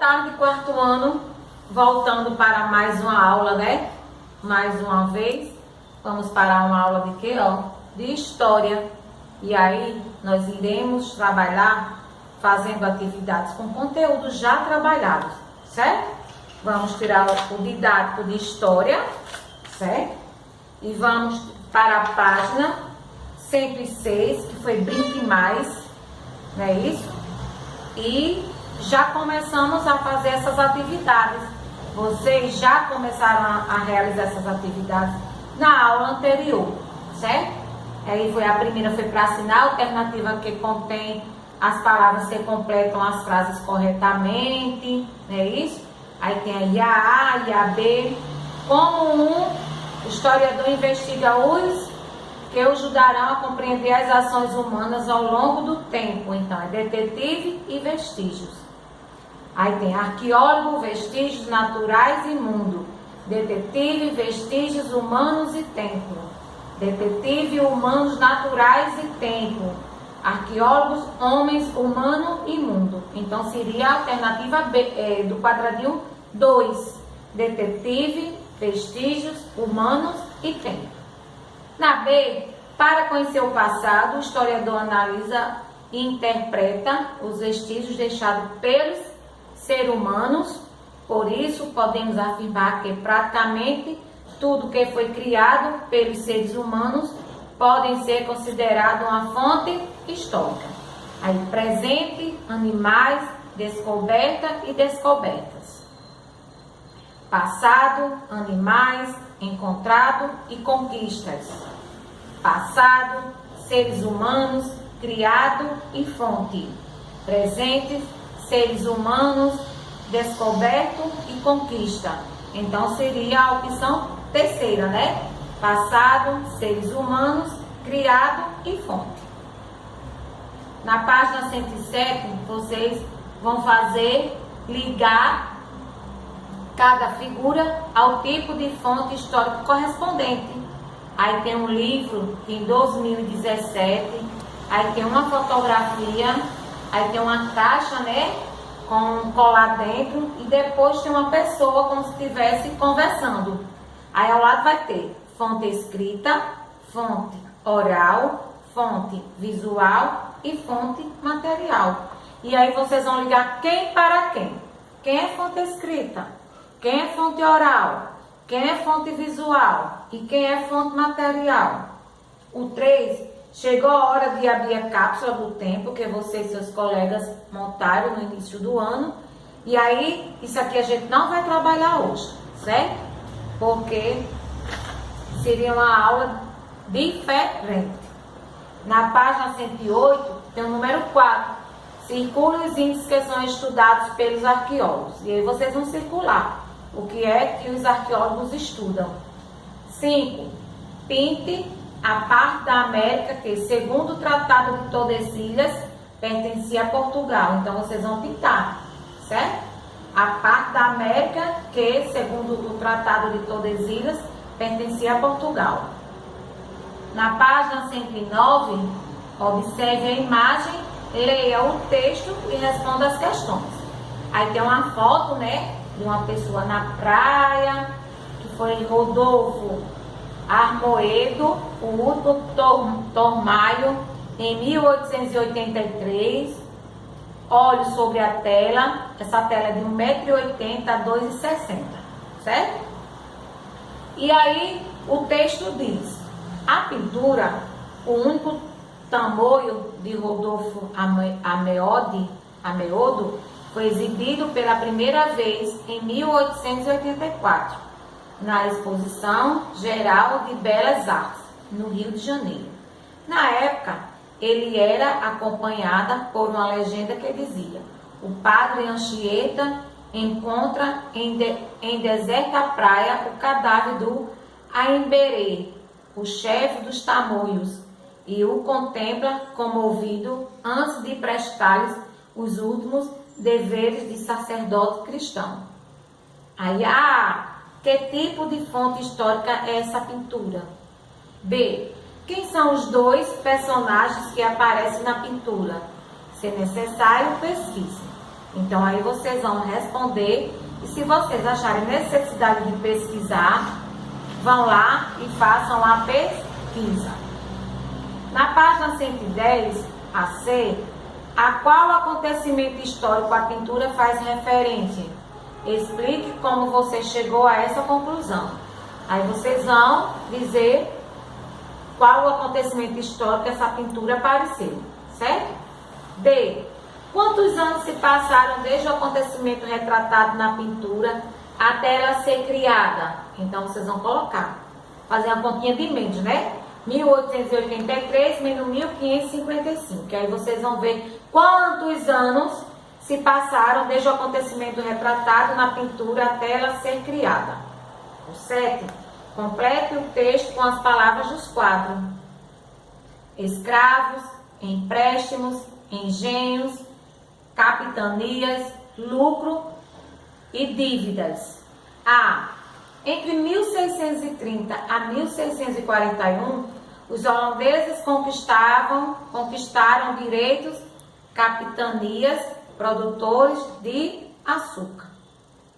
tarde, quarto ano, voltando para mais uma aula, né? Mais uma vez, vamos para uma aula de quê, ó? De história. E aí, nós iremos trabalhar fazendo atividades com conteúdos já trabalhados, certo? Vamos tirar o didático de história, certo? E vamos para a página 106, que foi Brinque Mais, não é isso? E já começamos a fazer essas atividades. Vocês já começaram a realizar essas atividades na aula anterior, certo? Aí a primeira foi para assinar, alternativa que contém as palavras que completam as frases corretamente, não é isso? Aí tem aí a A e a B. Como um historiador investiga os que o ajudarão a compreender as ações humanas ao longo do tempo. Então, é detetive e vestígios. Aí tem arqueólogo, vestígios naturais e mundo. Detetive, vestígios humanos e tempo. Detetive, humanos naturais e tempo. Arqueólogos, homens, humano e mundo. Então, seria a alternativa B, do quadradinho 2. Detetive, vestígios, humanos e tempo. Na B, para conhecer o passado, o historiador analisa e interpreta os vestígios deixados pelos seres humanos. Por isso, podemos afirmar que praticamente tudo que foi criado pelos seres humanos podem ser considerado uma fonte histórica. Aí, presente, animais, descoberta e descobertas. Passado, animais, encontrado e conquistas. Passado, seres humanos, criado e fonte. Presente, seres humanos, descoberto e conquista. Então seria a opção terceira, né? Passado, seres humanos, criado e fonte. Na página 107, vocês vão ligar cada figura ao tipo de fonte histórica correspondente. Aí tem um livro que em 2017, aí tem uma fotografia, aí tem uma caixa, né, com um colar dentro, e depois tem uma pessoa como se estivesse conversando. Aí ao lado vai ter fonte escrita, fonte oral, fonte visual e fonte material. E aí vocês vão ligar quem para quem. Quem é fonte escrita? Quem é fonte oral? Quem é fonte visual? E quem é fonte material? O 3, chegou a hora de abrir a cápsula do tempo que você e seus colegas montaram no início do ano. E aí, isso aqui a gente não vai trabalhar hoje, certo? Porque seria uma aula diferente. Na página 108, tem o número 4. Circule os índices que são estudados pelos arqueólogos. E aí vocês vão circular o que é que os arqueólogos estudam. 5. Pinte a parte da América que, segundo o Tratado de Tordesilhas, pertencia a Portugal. Então, vocês vão pintar, certo? A parte da América que, segundo o Tratado de Tordesilhas, pertencia a Portugal. Na página 109, observe a imagem, leia o texto e responda as questões. Aí tem uma foto, né, de uma pessoa na praia, que foi Rodolfo Armoedo, o último Tormalho, em 1883. Olhe sobre a tela, essa tela é de 1,80 m a 2,60 m, certo? E aí o texto diz: a pintura, o único tamoio de Rodolfo Armoedo, foi exibido pela primeira vez em 1884, na Exposição Geral de Belas Artes, no Rio de Janeiro. Na época, ele era acompanhada por uma legenda que dizia: o padre Anchieta encontra em deserta praia o cadáver do Aimberê, o chefe dos tamoios, e o contempla comovido antes de prestar-lhes os últimos deveres de sacerdote cristão. Aí, que tipo de fonte histórica é essa pintura? B. Quem são os dois personagens que aparecem na pintura? Se necessário, pesquise. Então aí vocês vão responder e se vocês acharem necessidade de pesquisar, vão lá e façam a pesquisa. Na página 110, a C, a qual acontecimento histórico a pintura faz referência? Explique como você chegou a essa conclusão. Aí vocês vão dizer qual o acontecimento histórico que essa pintura apareceu, certo? D. Quantos anos se passaram desde o acontecimento retratado na pintura até ela ser criada? Então vocês vão colocar, fazer uma continha de mente, né? 1883 menos 1555. Que aí vocês vão ver quantos anos se passaram desde o acontecimento retratado na pintura até ela ser criada. O 7. Complete o texto com as palavras dos quadros: escravos, empréstimos, engenhos, capitanias, lucro e dívidas. A. Entre 1630 a 1641, os holandeses conquistaram direitos, capitanias, produtores de açúcar.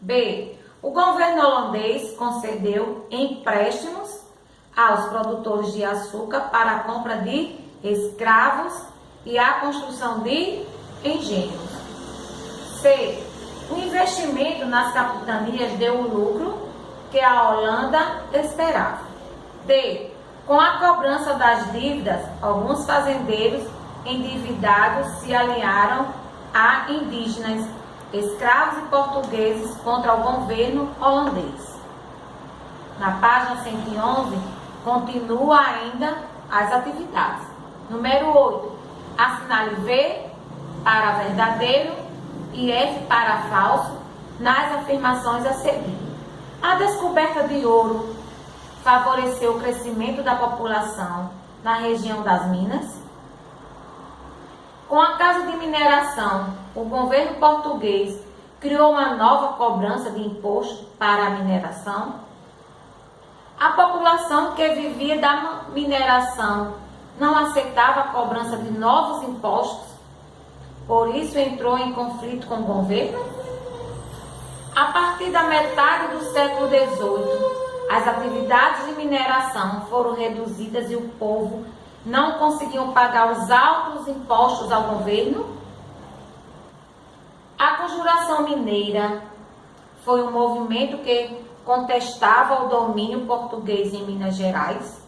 B. O governo holandês concedeu empréstimos aos produtores de açúcar para a compra de escravos e a construção de engenhos. C. O investimento nas capitanias deu o lucro que a Holanda esperava. D. Com a cobrança das dívidas, alguns fazendeiros endividados se alinharam a indígenas, escravos e portugueses contra o governo holandês. Na página 111, continua ainda as atividades. Número 8. Assinale V para verdadeiro e F para falso nas afirmações a seguir. A descoberta de ouro favoreceu o crescimento da população na região das Minas. Com a Casa de Mineração, o governo português criou uma nova cobrança de imposto para a mineração. A população que vivia da mineração não aceitava a cobrança de novos impostos, por isso entrou em conflito com o governo. A partir da metade do século XVIII, as atividades de mineração foram reduzidas e o povo não conseguiu pagar os altos impostos ao governo. A Conjuração Mineira foi um movimento que contestava o domínio português em Minas Gerais.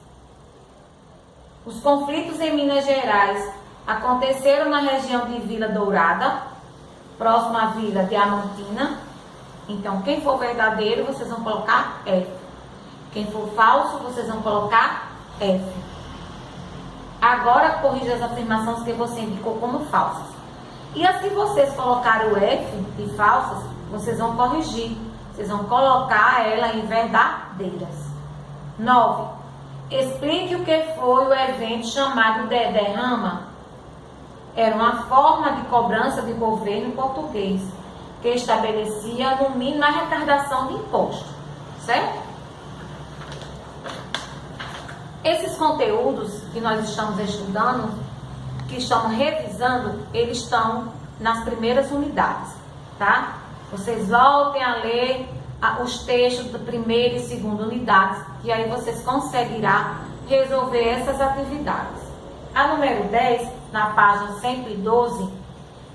Os conflitos em Minas Gerais aconteceram na região de Vila Dourada, próxima à Vila Diamantina. Então, quem for verdadeiro, vocês vão colocar F. Quem for falso, vocês vão colocar F. Agora, corrija as afirmações que você indicou como falsas. E assim vocês colocarem o F de falsas, vocês vão corrigir. Vocês vão colocar ela em verdadeiras. 9. Explique o que foi o evento chamado de derrama. Era uma forma de cobrança de governo português, que estabelecia no mínimo a arrecadação de imposto, certo? Esses conteúdos que nós estamos estudando, que estamos revisando, eles estão nas primeiras unidades, tá? Vocês voltem a ler os textos da primeira e segunda unidades, e aí vocês conseguirão resolver essas atividades. A número 10, na página 112,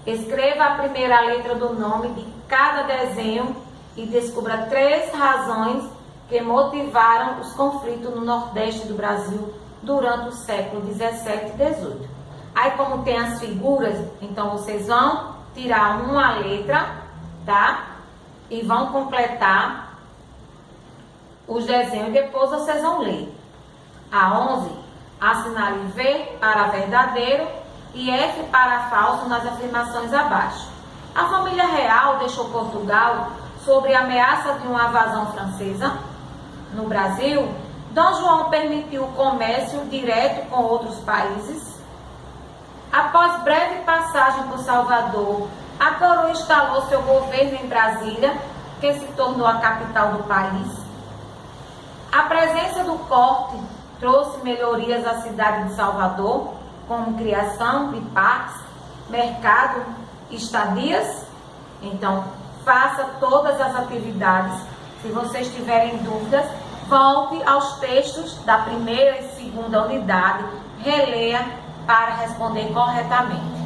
escreva a primeira letra do nome de cada desenho e descubra 3 razões que motivaram os conflitos no Nordeste do Brasil durante o século 17 e 18. Aí, como tem as figuras, então vocês vão tirar uma letra, tá? E vão completar os desenhos e depois vocês vão ler. A 11, assinale V para verdadeiro e F para falso nas afirmações abaixo. A família real deixou Portugal sob a ameaça de uma invasão francesa. No Brasil, Dom João permitiu o comércio direto com outros países. Após breve passagem por Salvador, a coroa instalou seu governo em Brasília, que se tornou a capital do país. A presença do corte trouxe melhorias à cidade de Salvador, como criação de parques, mercado, estadias. Então, faça todas as atividades. Se vocês tiverem dúvidas, volte aos textos da primeira e segunda unidade, releia para responder corretamente.